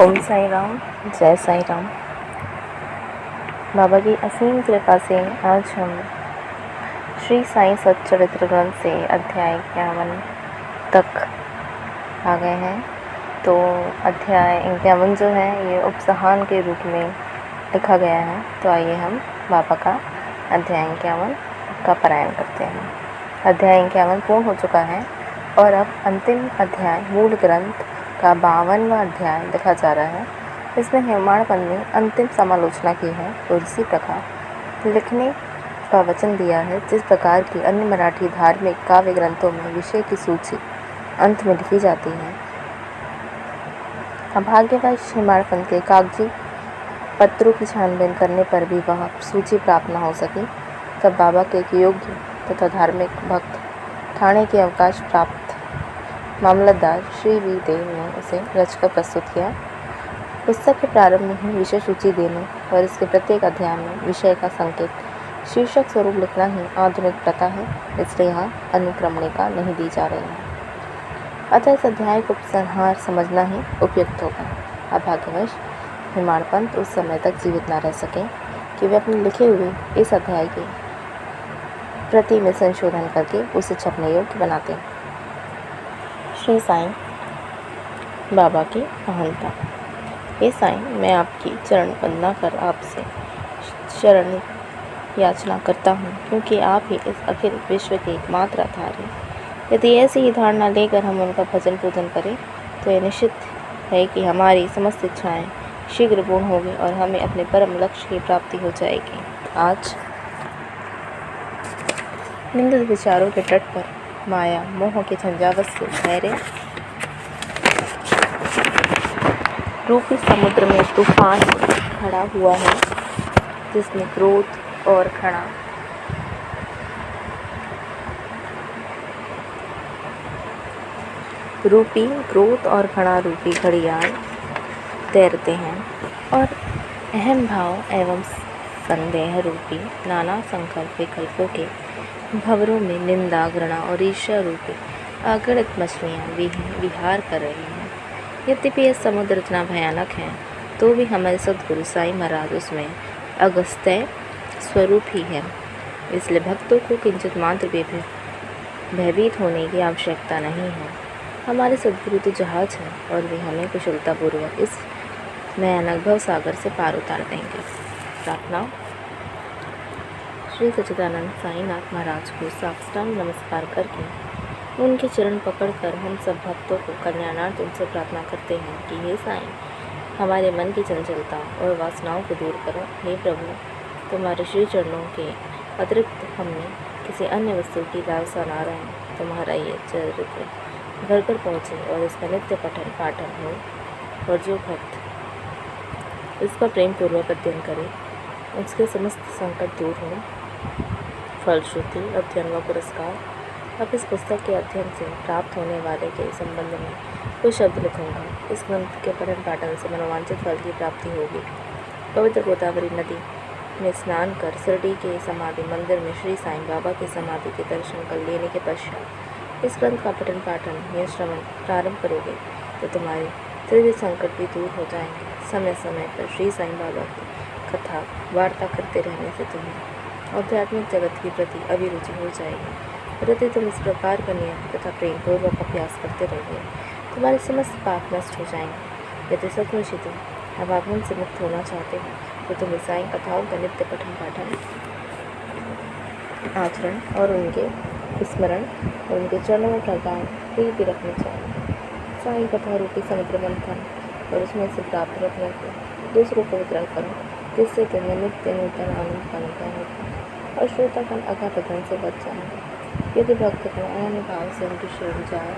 ओम साई राम, जय साई राम। बाबा की असीम कृपा से आज हम श्री साईं सच्चरित्र ग्रंथ से अध्याय 51 तक आ गए हैं। तो अध्याय 51 जो है ये उपसहान के रूप में लिखा गया है। तो आइए हम बाबा का अध्याय 51 का पारायण करते हैं। अध्याय 51 पूर्ण हो चुका है और अब अंतिम अध्याय मूल ग्रंथ का 52वां अध्याय लिखा जा रहा है। इसमें हेमाड़पंत ने अंतिम समालोचना की है और इसी प्रकार लिखने का वचन दिया है जिस प्रकार की अन्य मराठी धार्मिक काव्य ग्रंथों में विषय की सूची अंत में लिखी जाती है। अभाग्यवश हेमाड़पंत के कागजी पत्रों की छानबीन करने पर भी वह सूची प्राप्त न हो सकी। तब बाबा के एक योग्य तथा धार्मिक भक्त ठाणे के अवकाश प्राप्त मामलतदार श्री वी देव ने उसे रचकर प्रस्तुत किया। पुस्तक के प्रारंभ में ही विषय सूची देने और इसके प्रत्येक अध्याय में विषय का संकेत शीर्षक स्वरूप लिखना ही आधुनिक प्रथा है, इसलिए यहाँ अनुक्रमणिका नहीं दी जा रही है। अतः इस अध्याय को उपसंहार समझना ही उपयुक्त होगा। अभाग्यवश हेमाड़पंत उस समय तक जीवित न रह सके कि वे अपने लिखे हुए इस अध्याय की प्रति में संशोधन करके उसे छपने योग्य बनाते हैं। श्री साईं बाबा की महानता। हे साईं, मैं आपकी चरण वंदना कर आपसे शरण याचना करता हूँ, क्योंकि आप ही इस अखिल विश्व के एकमात्र आधार हैं। यदि ऐसी ही धारणा लेकर हम उनका भजन पूजन करें तो यह निश्चित है कि हमारी समस्त इच्छाएं शीघ्र पूर्ण होगी और हमें अपने परम लक्ष्य की प्राप्ति हो जाएगी। आज निंदित विचारों के तट पर माया मोह के झंझावत से धैर्य रूपी समुद्र में तूफान खड़ा हुआ है, जिसमें क्रोध और घृणा रूपी घड़ियाल तैरते हैं और अहम भाव एवं संदेह रूपी नाना संकल्प विकल्पों के भंवरों में निंदा घृणा और ईर्ष्या रूपी अगणित मछलियाँ विहार कर रही हैं। यद्यपि यह समुद्र इतना भयानक है तो भी हमारे सद्गुरु साईं महाराज उसमें अगस्त्य स्वरूप ही है, इसलिए भक्तों को किंचित मात्र भी भयभीत होने की आवश्यकता नहीं है। हमारे सद्गुरु तो जहाज हैं और वे हमें कुशलतापूर्वक इस भयानक भव सागर से पार उतार देंगे। प्रार्थना। श्री सच्चिदानंद साईनाथ महाराज को साष्टांग नमस्कार करके उनके चरण पकड़कर हम सब भक्तों को कल्याणार्थ उनसे प्रार्थना करते हैं कि हे साईं, हमारे मन की चंचलता और वासनाओं को दूर करो। हे प्रभु, तुम्हारे श्री चरणों के अतिरिक्त हमें किसी अन्य वस्तु की लालसा न रहे। तुम्हारा ये चरित्र घर घर पहुँचे और इसका नित्य पठन पाठन हो और जो भक्त इसका प्रेम पूर्वक अध्ययन करे उसके समस्त संकट दूर हो। फलश्रुति अध्ययन व पुरस्कार। अब इस पुस्तक के अध्ययन से प्राप्त होने वाले के संबंध में कुछ शब्द लिखूंगा। इस ग्रंथ के पठन पाठन से मनोवांछित फल की प्राप्ति होगी। पवित्र गोदावरी नदी में स्नान कर शिरडी के समाधि मंदिर में श्री साईं बाबा की समाधि के दर्शन कर लेने के पश्चात इस ग्रंथ का पठन पाठन या श्रवण प्रारंभ करोगे तो तुम्हारे त्रिविध संकट भी दूर हो जाएंगे। समय समय पर श्री साईं बाबा की कथा वार्ता करते रहने से तुम्हें आध्यात्मिक जगत के प्रति अभिरुचि हो जाएगी। यदि तुम इस प्रकार का नियम तथा प्रेम पूर्वक अभ्यास करते रहोगे तुम्हारे समस्त पाप नष्ट हो जाएंगे। यदि सचमुच ही तुम अभागमन से मुक्त होना चाहते हो तो तुम्हें साईं कथाओं का नित्य पठन पाठन आचरण और उनके स्मरण और उनके चरणों का गान भी रखने चाहिए। साईं कथा रूपी समुद्र मंथन और उसमें से प्राप्त रखने को दूसरों को वितरण करो, जिससे तुम्हें नित्य नूतन आनंद का अनुभव होगा और श्रोतागण अगाधन से बच जाएंगे। यदि भक्त को अन्य भाव से उनकी शरण जाए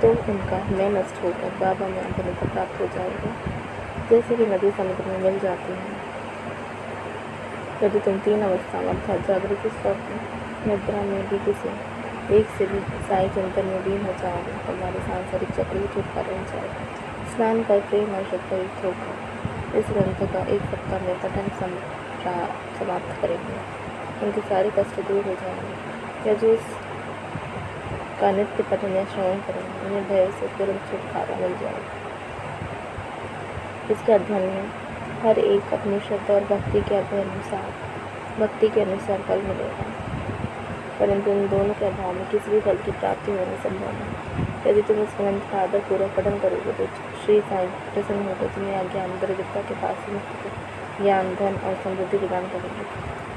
तो उनका मैं नष्ट होकर बाबा में अंतर्निता प्राप्त हो जाएगा, जैसे कि नदी समुद्र में मिल जाती है। यदि तुम 3 अवस्थाओं अर्थात जागृति, स्वप्न, निद्रा में भी किसी एक से भी साई चिंतन में लीन हो जाओगे तुम्हारे सांसारिक चक्र भी छुटकारा हो जाएगा। स्नान कर प्रेम और श्रद्धा युक्त होकर इस ग्रंथ का 1 सप्ताह में पठन समाप्त करेंगे। उनके सारे कष्ट दूर हो जाएंगे। या जो इसका नित्य पठन या श्रवण करेंगे उन्हें भय से तुरंत छुटकारा मिल जाएगा। इसके अध्ययन में हर एक अपनी श्रद्धा और भक्ति के अनुसार फल मिलेगा, परंतु इन दोनों के अभाव में किसी भी फल की प्राप्ति होनी संभव नहीं। यदि तुम इस ग्रंथ का आदरपूर्वक पठन करोगे तो श्री साईं प्रसन्न होकर तुम्हें अज्ञान दरिद्रता के पास से मुक्त कर ज्ञान, धन और समृद्धि प्रदान करेंगे।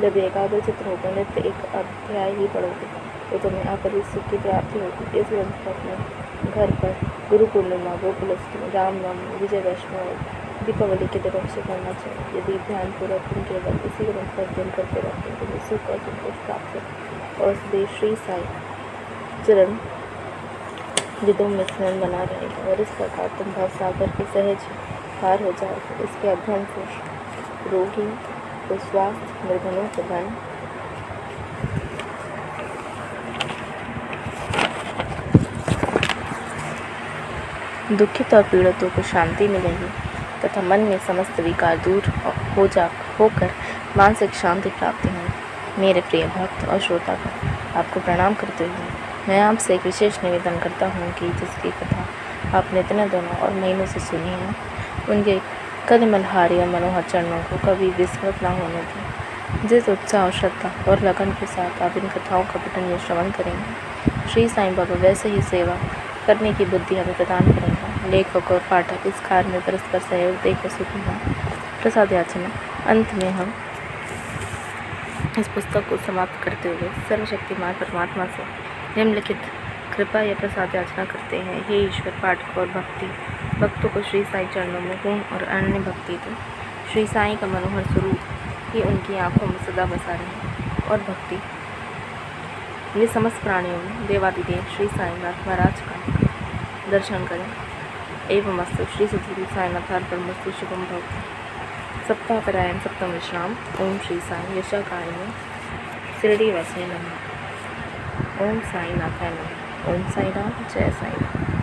यदि एकाग्र चित्र होकर नित्य एक अध्याय ही पढ़ोगे तो तुम्हें अपरित सुख की प्राप्ति होगी। इस ग्रंथ को अपने घर पर गुरु पूर्णिमा, गोकुलाष्टमी, रामनवमी, विजयदशमी और दीपावली के दिन अवश्य करना चाहिए। यदि ध्यानपूर्वक तुम केवल इसी ग्रंथ का अध्ययन करते रहते हैं तो तुम्हें सुख और संतोष प्राप्त हो और सदैव श्री साईं चरण विदों में स्मरण बना रहेगा और इस प्रकार तुम भवसागर के सहज पार हो जाओगे। इसके अध्ययन से रोगी को स्वास्थ्य, निर्धनों को धन, दुखित और पीड़ितों को शांति मिलेगी तथा मन में समस्त विकार दूर होकर मानसिक शांति प्राप्ति होगी। मेरे प्रिय भक्त और श्रोतागण, आपको प्रणाम करते हुए मैं आपसे एक विशेष निवेदन करता हूँ कि जिसकी कथा आपने इतने दिनों और महीनों से सुनी है, उनके कदमलहारी और मनोहर चरणों को कभी विस्मृत न होने दें। जिस उत्साह और श्रद्धा और लगन के साथ आप इन कथाओं का पठन या श्रवण करेंगे, श्री साईं बाबा वैसे ही सेवा करने की बुद्धि हमें प्रदान करेंगे। लेखक और पाठक इस कार्य में परस्पर सहयोग देकर सुखी हों। प्रसाद याचना। अंत में हम इस पुस्तक को समाप्त करते हुए सर्वशक्तिमान परमात्मा से निम्नलिखित कृपा या प्रसाद याचना करते हैं। हे ईश्वर, पाठक और भक्तों को श्री साईं चरणों में पूर्ण और अनन्य भक्ति दो। श्री साईं का मनोहर स्वरूप ही उनकी आंखों में सदा बसा रहे और भक्ति वे समस्त प्राणियों में देवादिदेव श्री साईनाथ महाराज का दर्शन करें। एवं अस्तु। श्री सद्गुरु साईनाथ परमस्तु शुभम भवतु। सप्ताह परायण सप्तम विश्राम। ओम श्री साईं यशाकारिणी शिरडी वैष्णव नमः। ओम साईनाथाय नमः। ओम साईं राम। जय साईं राम।